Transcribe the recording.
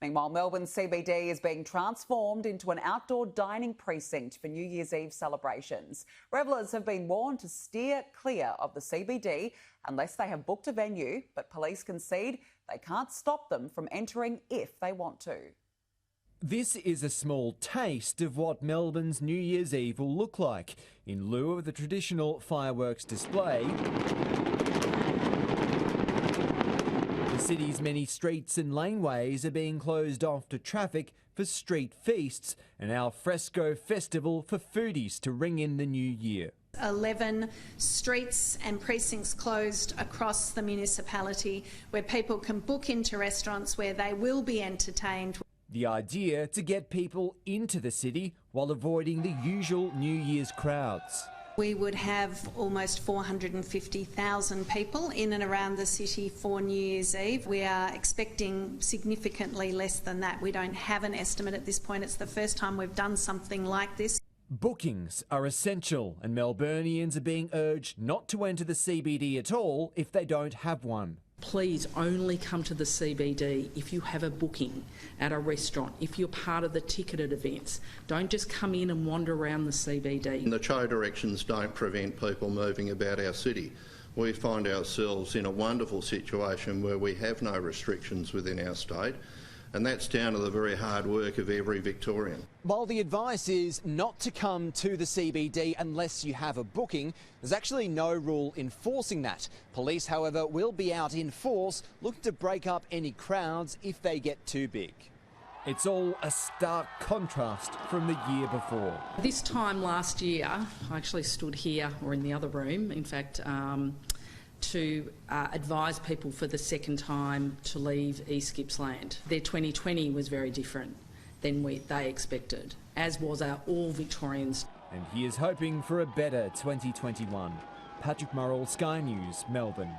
Meanwhile, Melbourne CBD is being transformed into an outdoor dining precinct for New Year's Eve celebrations. Revellers have been warned to steer clear of the CBD unless they have booked a venue, but police concede they can't stop them from entering if they want to. This is a small taste of what Melbourne's New Year's Eve will look like. In lieu of the traditional fireworks display, the city's many streets and laneways are being closed off to traffic for street feasts, an alfresco festival for foodies to ring in the new year. 11 streets and precincts closed across the municipality where people can book into restaurants where they will be entertained. The idea to get people into the city while avoiding the usual New Year's crowds. We would have almost 450,000 people in and around the city for New Year's Eve. We are expecting significantly less than that. We don't have an estimate at this point. It's the first time we've done something like this. Bookings are essential, and Melburnians are being urged not to enter the CBD at all if they don't have one. Please only come to the CBD if you have a booking at a restaurant, if you're part of the ticketed events. Don't just come in and wander around the CBD. And the show directions don't prevent people moving about our city. We find ourselves in a wonderful situation where we have no restrictions within our state, and that's down to the very hard work of every Victorian. While the advice is not to come to the CBD unless you have a booking, there's actually no rule enforcing that. Police, however, will be out in force looking to break up any crowds if they get too big. It's all a stark contrast from the year before. This time last year, I actually stood here, or in the other room, in fact, to advise people for the second time to leave East Gippsland. Their 2020 was very different than they expected, as was our all Victorians. And he is hoping for a better 2021. Patrick Murrell, Sky News, Melbourne.